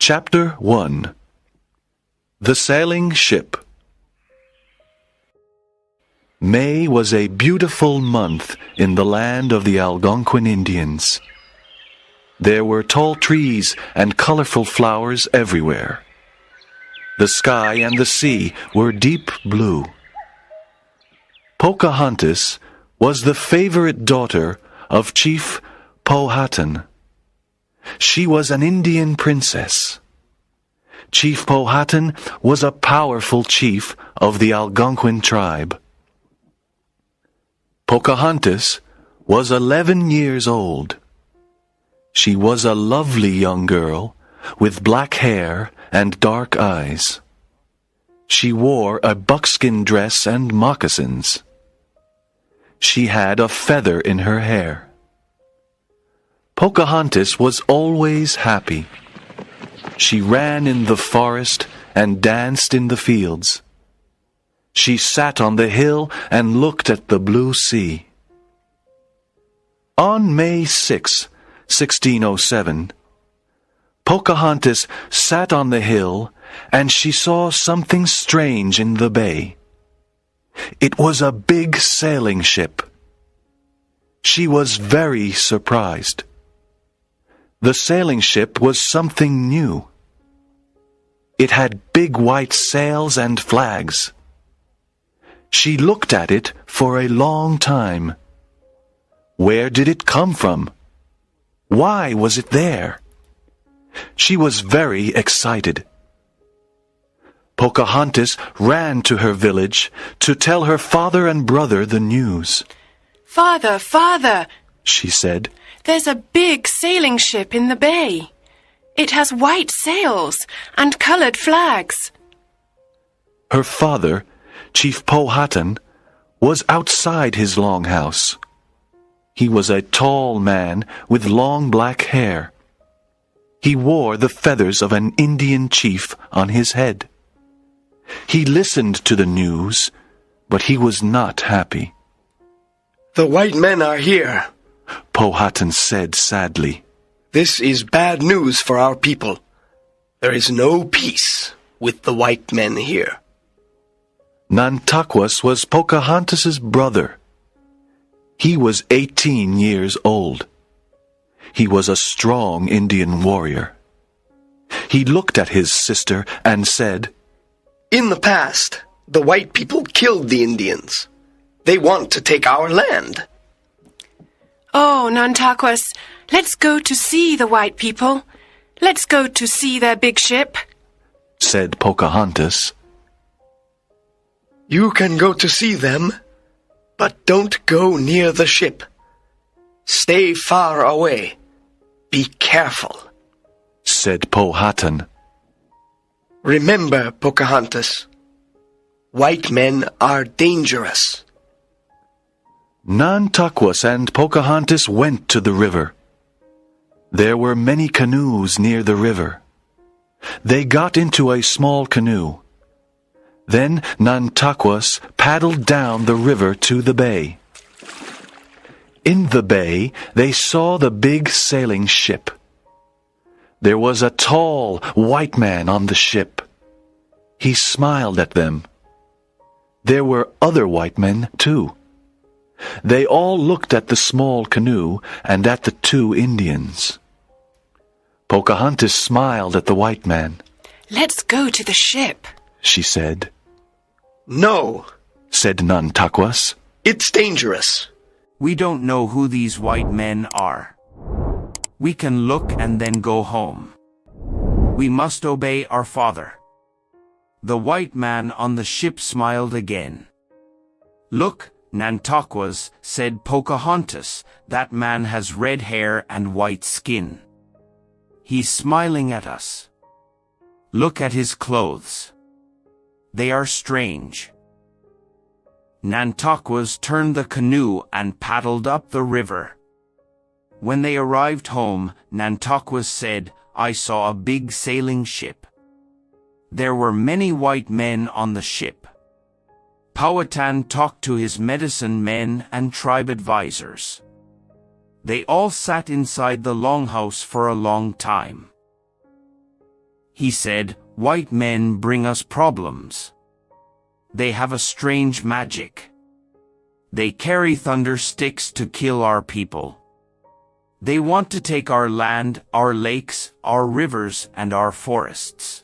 Chapter 1. The Sailing Ship. May was a beautiful month in the land of the Algonquin Indians. There were tall trees and colorful flowers everywhere. The sky and the sea were deep blue. Pocahontas was the favorite daughter of Chief Powhatan. She was an Indian princess. Chief Powhatan was a powerful chief of the Algonquin tribe. Pocahontas was 11 years old. She was a lovely young girl with black hair and dark eyes. She wore a buckskin dress and moccasins. She had a feather in her hair. Pocahontas was always happy. She ran in the forest and danced in the fields. She sat on the hill and looked at the blue sea. On May 6, 1607, Pocahontas sat on the hill and she saw something strange in the bay. It was a big sailing ship. She was very surprised. The sailing ship was something new. It had big white sails and flags. She looked at it for a long time. Where did it come from? Why was it there? She was very excited. Pocahontas ran to her village to tell her father and brother the news. "Father, father," she said, "there's a big sailing ship in the bay. It has white sails and colored flags." Her father, Chief Powhatan, was outside his long house. He was a tall man with long black hair. He wore the feathers of an Indian chief on his head. He listened to the news, but he was not happy. "The white men are here," Powhatan said sadly. "This is bad news for our people. There is no peace with the white men here." Nantaquas was Pocahontas's brother. He was 18 years old. He was a strong Indian warrior. He looked at his sister and said, "In the past, the white people killed the Indians. They want to take our land." "Oh, Nantaquas, let's go to see the white people. Let's go to see their big ship," said Pocahontas. "You can go to see them, but don't go near the ship. Stay far away. Be careful," said Powhatan. "Remember, Pocahontas, white men are dangerous." Nantaquas and Pocahontas went to the river. There were many canoes near the river. They got into a small canoe. Then Nantaquas paddled down the river to the bay. In the bay, they saw the big sailing ship. There was a tall white man on the ship. He smiled at them. There were other white men, too. They all looked at the small canoe and at the two Indians. Pocahontas smiled at the white man. "Let's go to the ship," she said. "No," said Nantaquas. "it's dangerous." "We don't know who these white men are. We can look and then go home. We must obey our father." The white man on the ship smiled again. "Look, Nantaquas," said Pocahontas, "that man has red hair and white skin. He's smiling at us. Look at his clothes. They are strange." Nantaquas turned the canoe and paddled up the river. When they arrived home, Nantaquas said, "I saw a big sailing ship. There were many white men on the ship. Powhatan talked to his medicine men and tribe advisors. They all sat inside the longhouse for a long time. He said, "White men bring us problems. They have a strange magic. They carry thunder sticks to kill our people. They want to take our land, our lakes, our rivers, and our forests.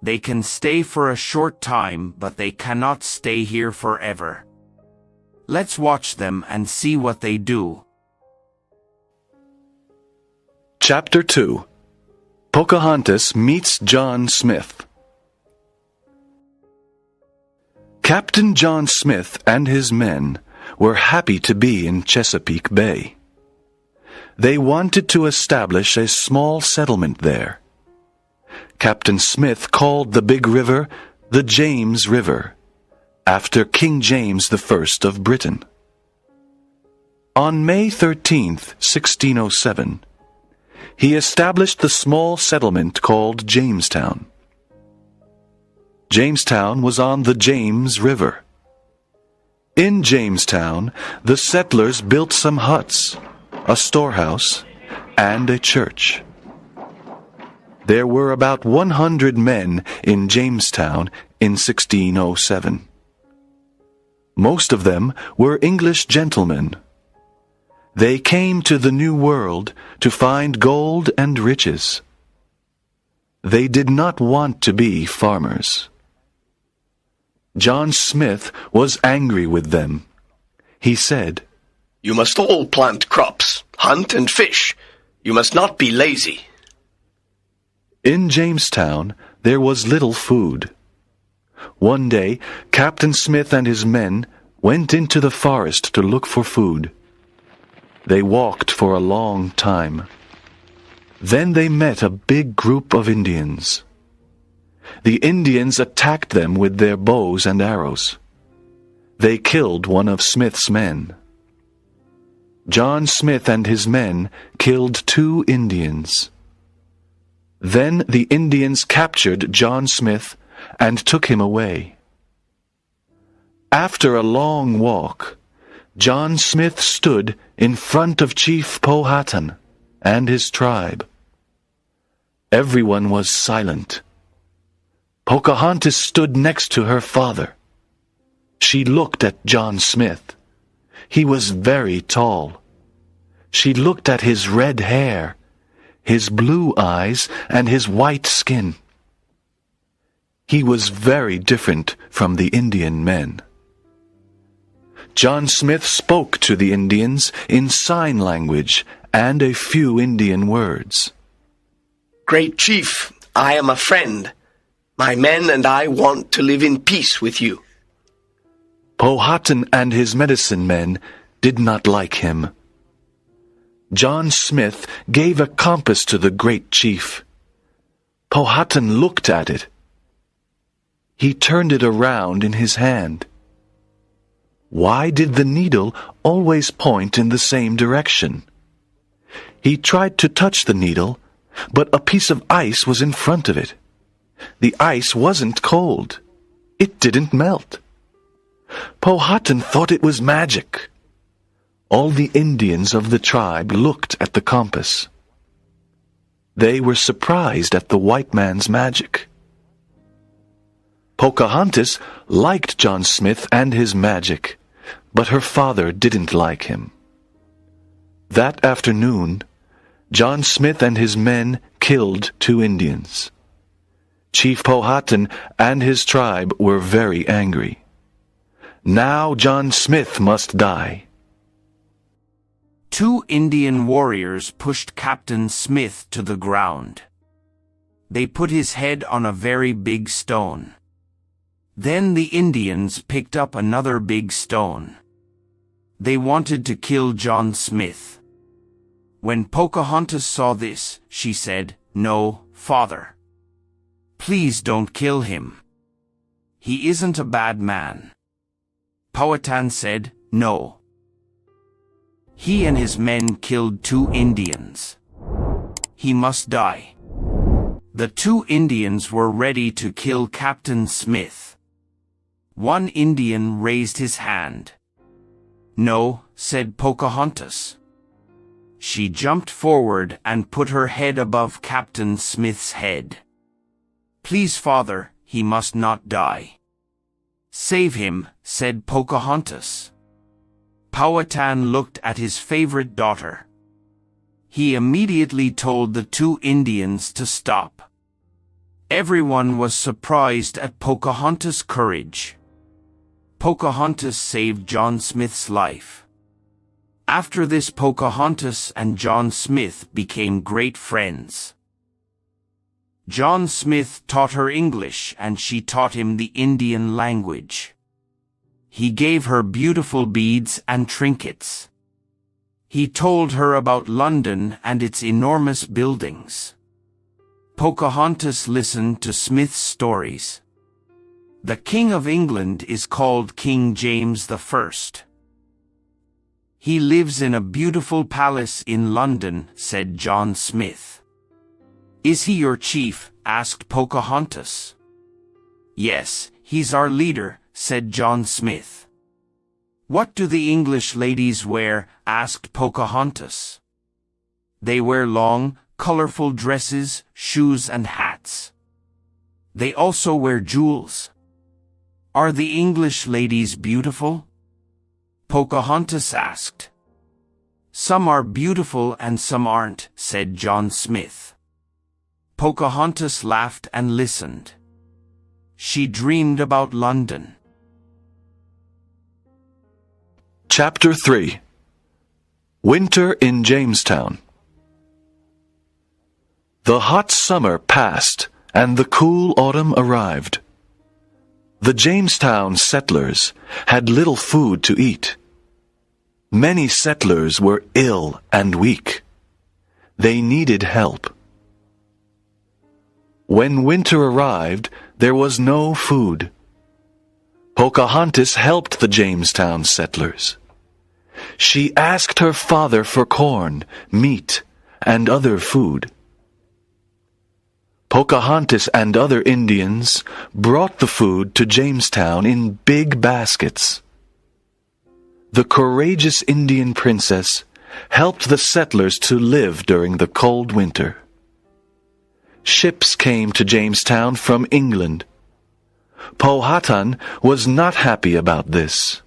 They can stay for a short time, but they cannot stay here forever. Let's watch them and see what they do." Chapter 2. Pocahontas meets John Smith. Captain John Smith and his men were happy to be in Chesapeake Bay. They wanted to establish a small settlement there. Captain Smith called the big river the James River, after King James I of Britain. On May 13th, 1607, he established the small settlement called Jamestown. Jamestown was on the James River. In Jamestown, the settlers built some huts, a storehouse, and a church. There were about 100 men in Jamestown in 1607. Most of them were English gentlemen. They came to the New World to find gold and riches. They did not want to be farmers. John Smith was angry with them. He said, "You must all plant crops, hunt and fish. You must not be lazy." In Jamestown, there was little food. One day, Captain Smith and his men went into the forest to look for food. They walked for a long time. Then they met a big group of Indians. The Indians attacked them with their bows and arrows. They killed one of Smith's men. John Smith and his men killed 2 Indians. Then the Indians captured John Smith and took him away. After a long walk, John Smith stood in front of Chief Powhatan and his tribe. Everyone was silent. Pocahontas stood next to her father. She looked at John Smith. He was very tall. She looked at his red hair, his blue eyes, and his white skin. He was very different from the Indian men. John Smith spoke to the Indians in sign language and a few Indian words. "Great Chief, I am a friend. My men and I want to live in peace with you." Powhatan and his medicine men did not like him. John Smith gave a compass to the great chief. Powhatan looked at it. He turned it around in his hand. Why did the needle always point in the same direction? He tried to touch the needle, but a piece of ice was in front of it. The ice wasn't cold. It didn't melt. Powhatan thought it was magic. All the Indians of the tribe looked at the compass. They were surprised at the white man's magic. Pocahontas liked John Smith and his magic, but her father didn't like him. That afternoon, John Smith and his men killed 2 Indians. Chief Powhatan and his tribe were very angry. Now John Smith must die. 2 Indian warriors pushed Captain Smith to the ground. They put his head on a very big stone. Then the Indians picked up another big stone. They wanted to kill John Smith. When Pocahontas saw this, she said, "No, father. Please don't kill him. He isn't a bad man." Powhatan said, "No. He and his men killed 2 Indians. He must die." The 2 Indians were ready to kill Captain Smith. One Indian raised his hand. "No," said Pocahontas. She jumped forward and put her head above Captain Smith's head. Please, father, he must not die. Save him, said Pocahontas. Powhatan looked at his favorite daughter. He immediately told the two Indians to stop. Everyone was surprised at Pocahontas' courage. Pocahontas saved John Smith's life. After this, Pocahontas and John Smith became great friends. John Smith taught her English and she taught him the Indian language. He gave her beautiful beads and trinkets. He told her about London and its enormous buildings. Pocahontas listened to Smith's stories. The King of England is called King James I. He lives in a beautiful palace in London, said John Smith. Is he your chief? Asked Pocahontas. Yes, he's our leader, said John Smith. What do the English ladies wear? Asked Pocahontas. They wear long, colorful dresses, shoes and hats. They also wear jewels. Are the English ladies beautiful? Pocahontas asked. Some are beautiful and some aren't, said John Smith. Pocahontas laughed and listened. She dreamed about London. Chapter 3. Winter in Jamestown. The hot summer passed, and the cool autumn arrived. The Jamestown settlers had little food to eat. Many settlers were ill and weak. They needed help. When winter arrived, there was no food. Pocahontas helped the Jamestown settlers. She asked her father for corn, meat, and other food. Pocahontas and other Indians brought the food to Jamestown in big baskets. The courageous Indian princess helped the settlers to live during the cold winter. Ships came to Jamestown from England. Powhatan was not happy about this.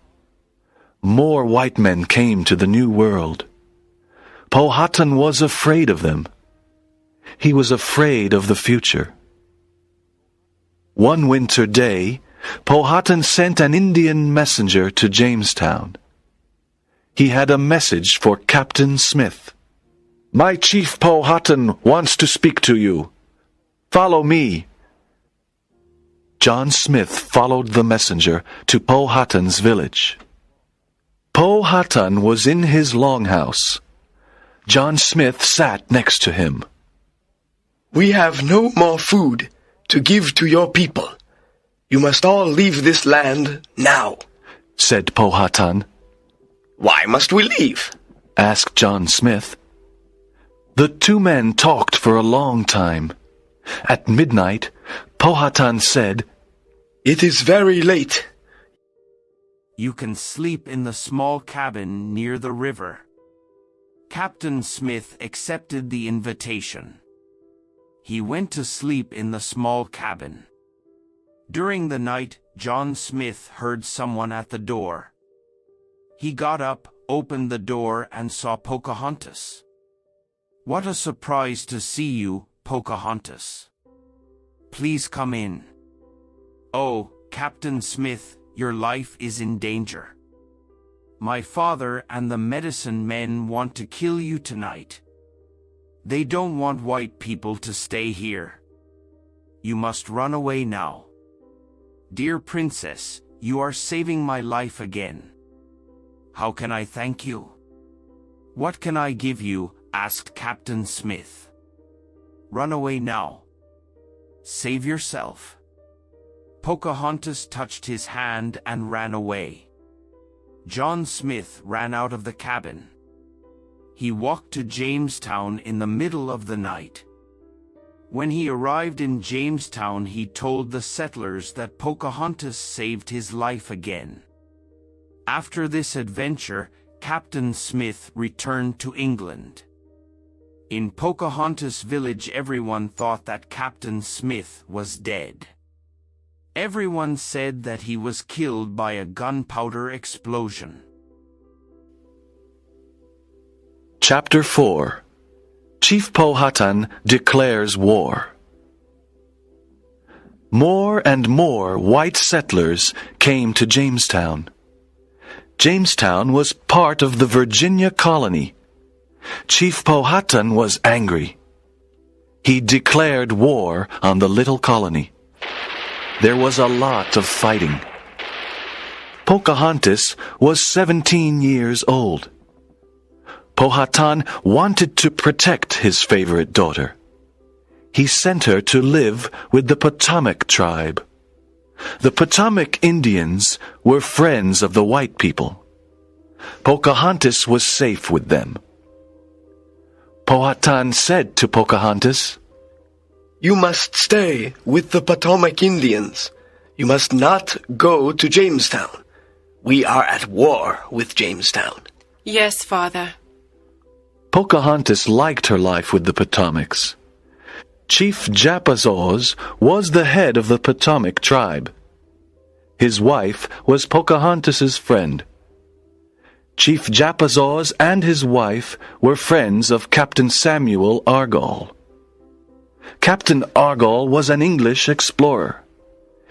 More white men came to the New World. Powhatan was afraid of them. He was afraid of the future. One winter day, Powhatan sent an Indian messenger to Jamestown. He had a message for Captain Smith. "My chief Powhatan wants to speak to you. Follow me." John Smith followed the messenger to Powhatan's village. Powhatan was in his longhouse. John Smith sat next to him. We have no more food to give to your people. You must all leave this land now, said Powhatan. Why must we leave? Asked John Smith. The two men talked for a long time. At midnight, Powhatan said, It is very late. You can sleep in the small cabin near the river. Captain Smith accepted the invitation. He went to sleep in the small cabin. During the night, John Smith heard someone at the door. He got up, opened the door, and saw Pocahontas. What a surprise to see you, Pocahontas. Please come in. Oh, Captain Smith, your life is in danger. My father and the medicine men want to kill you tonight. They don't want white people to stay here. You must run away now. Dear princess, you are saving my life again. How can I thank you? What can I give you? Asked Captain Smith. Run away now. Save yourself. Pocahontas touched his hand and ran away. John Smith ran out of the cabin. He walked to Jamestown in the middle of the night. When he arrived in Jamestown, he told the settlers that Pocahontas saved his life again. After this adventure, Captain Smith returned to England. In Pocahontas village everyone thought that Captain Smith was dead. Everyone said that he was killed by a gunpowder explosion. Chapter 4. Chief Powhatan declares war. More and more white settlers came to Jamestown. Jamestown was part of the Virginia colony. Chief Powhatan was angry. He declared war on the little colony. There was a lot of fighting. Pocahontas was 17 years old. Powhatan wanted to protect his favorite daughter. He sent her to live with the Potomac tribe. The Potomac Indians were friends of the white people. Pocahontas was safe with them. Powhatan said to Pocahontas, You must stay with the Potomac Indians. You must not go to Jamestown. We are at war with Jamestown. Yes, Father. Pocahontas liked her life with the Potomacs. Chief Japazaws was the head of the Potomac tribe. His wife was Pocahontas's friend. Chief Japazaws and his wife were friends of Captain Samuel Argall. Captain Argall was an English explorer.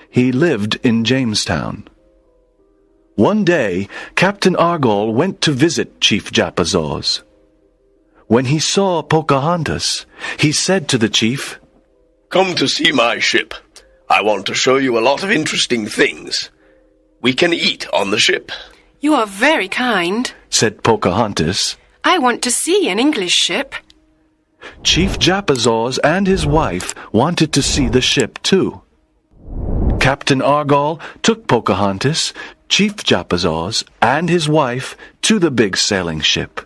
He lived in Jamestown. One day, Captain Argall went to visit Chief Japazaws. When he saw Pocahontas, he said to the chief, Come to see my ship. I want to show you a lot of interesting things. We can eat on the ship. You are very kind, said Pocahontas. I want to see an English ship. Chief Japazaws and his wife wanted to see the ship too. Captain Argall took Pocahontas, Chief Japazaws, and his wife to the big sailing ship.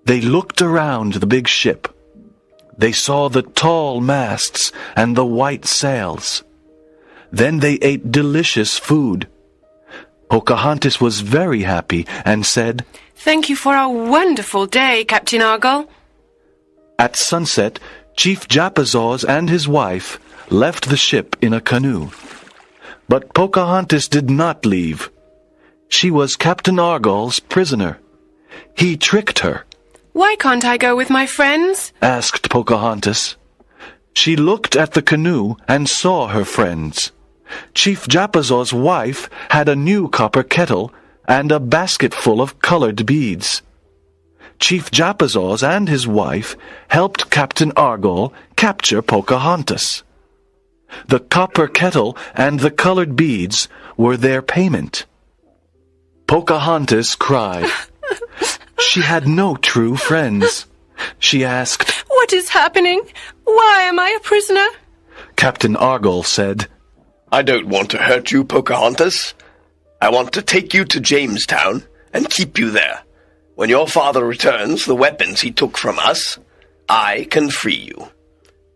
They looked around the big ship. They saw the tall masts and the white sails. Then they ate delicious food. Pocahontas was very happy and said, Thank you for a wonderful day, Captain Argall. At sunset, Chief Japazaws and his wife left the ship in a canoe. But Pocahontas did not leave. She was Captain Argall's prisoner. He tricked her. Why can't I go with my friends? Asked Pocahontas. She looked at the canoe and saw her friends. Chief Japazaw's wife had a new copper kettle and a basket full of colored beads. Chief Japazaws and his wife helped Captain Argall capture Pocahontas. The copper kettle and the colored beads were their payment. Pocahontas cried. She had no true friends. She asked, What is happening? Why am I a prisoner? Captain Argall said, I don't want to hurt you, Pocahontas. I want to take you to Jamestown and keep you there. When your father returns the weapons he took from us, I can free you.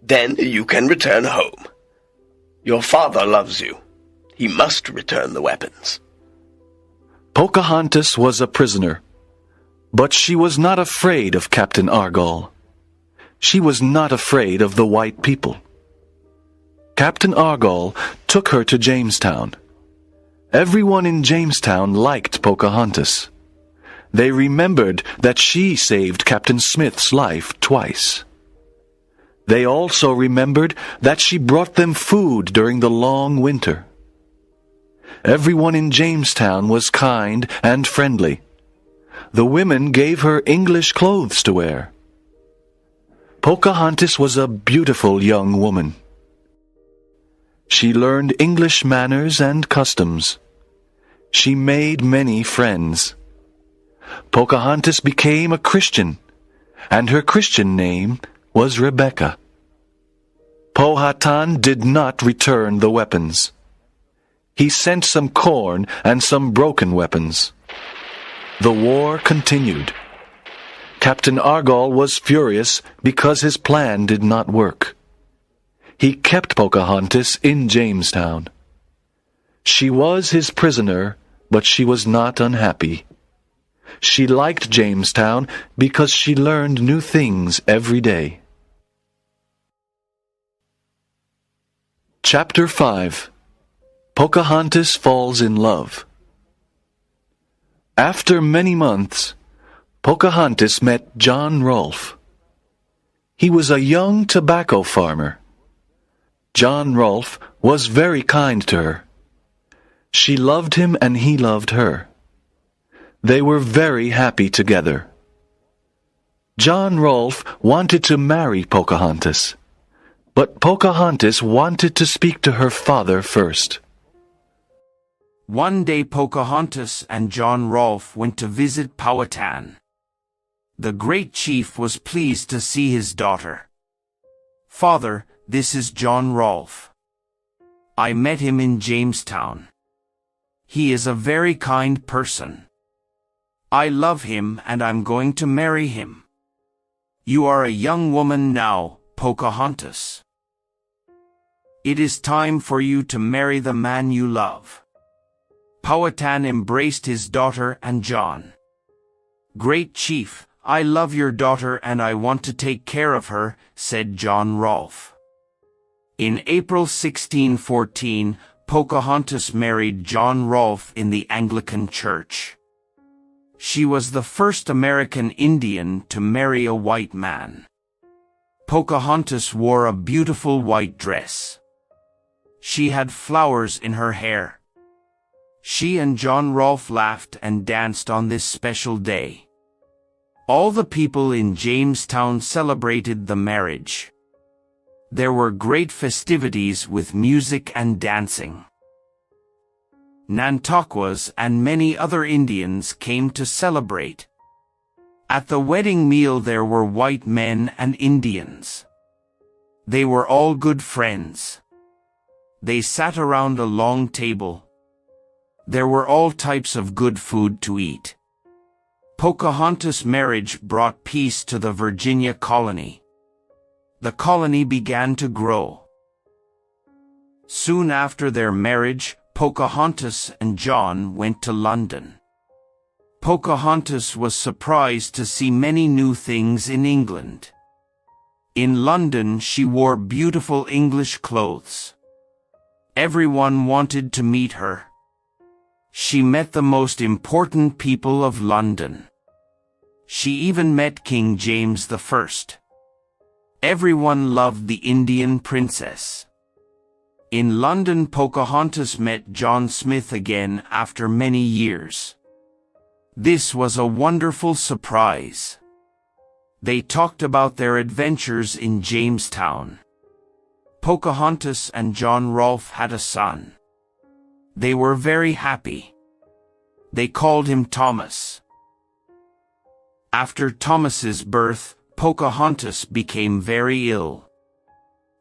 Then you can return home. Your father loves you. He must return the weapons. Pocahontas was a prisoner, but she was not afraid of Captain Argall. She was not afraid of the white people. Captain Argall took her to Jamestown. Everyone in Jamestown liked Pocahontas. They remembered that she saved Captain Smith's life twice. They also remembered that she brought them food during the long winter. Everyone in Jamestown was kind and friendly. The women gave her English clothes to wear. Pocahontas was a beautiful young woman. She learned English manners and customs. She made many friends. Pocahontas became a Christian, and her Christian name was Rebecca. Powhatan did not return the weapons. He sent some corn and some broken weapons. The war continued. Captain Argall was furious because his plan did not work. He kept Pocahontas in Jamestown. She was his prisoner, but she was not unhappy. She liked Jamestown because she learned new things every day. Chapter 5. Pocahontas Falls in Love. After many months, Pocahontas met John Rolfe. He was a young tobacco farmer. John Rolfe was very kind to her. She loved him and he loved her. They were very happy together. John Rolfe wanted to marry Pocahontas, but Pocahontas wanted to speak to her father first. One day Pocahontas and John Rolfe went to visit Powhatan. The great chief was pleased to see his daughter. "Father, this is John Rolfe. I met him in Jamestown. He is a very kind person. I love him and I'm going to marry him. You are a young woman now, Pocahontas. It is time for you to marry the man you love." Powhatan embraced his daughter and John. "Great chief, I love your daughter and I want to take care of her," said John Rolfe. In April 1614, Pocahontas married John Rolfe in the Anglican Church. She was the first American Indian to marry a white man. Pocahontas wore a beautiful white dress. She had flowers in her hair. She and John Rolfe laughed and danced on this special day. All the people in Jamestown celebrated the marriage. There were great festivities with music and dancing. Nantaquas and many other Indians came to celebrate. At the wedding meal there were white men and Indians. They were all good friends. They sat around a long table. There were all types of good food to eat. Pocahontas' marriage brought peace to the Virginia colony. The colony began to grow. Soon after their marriage, Pocahontas and John went to London. Pocahontas was surprised to see many new things in England. In London she wore beautiful English clothes. Everyone wanted to meet her. She met the most important people of London. She even met King James I. Everyone loved the Indian princess. In London, Pocahontas met John Smith again after many years. This was a wonderful surprise. They talked about their adventures in Jamestown. Pocahontas and John Rolfe had a son. They were very happy. They called him Thomas. After Thomas's birth, Pocahontas became very ill.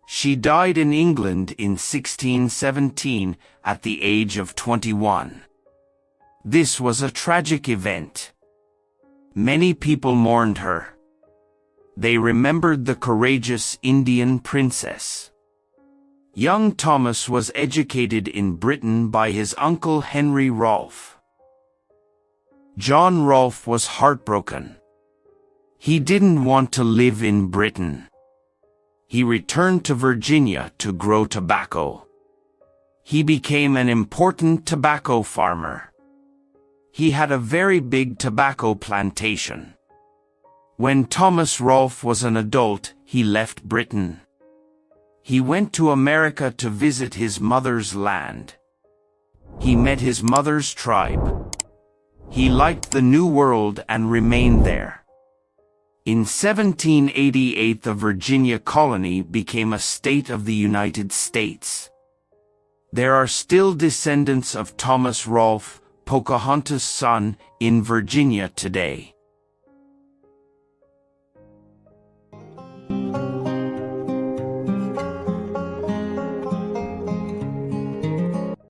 She died in England in 1617 at the age of 21. This was a tragic event. Many people mourned her. They remembered the courageous Indian princess. Young Thomas was educated in Britain by his uncle Henry Rolfe. John Rolfe was heartbroken. He didn't want to live in Britain. He returned to Virginia to grow tobacco. He became an important tobacco farmer. He had a very big tobacco plantation. When Thomas Rolfe was an adult, he left Britain. He went to America to visit his mother's land. He met his mother's tribe. He liked the New World and remained there. In 1788, the Virginia colony became a state of the United States. There are still descendants of Thomas Rolfe, Pocahontas' son, in Virginia today.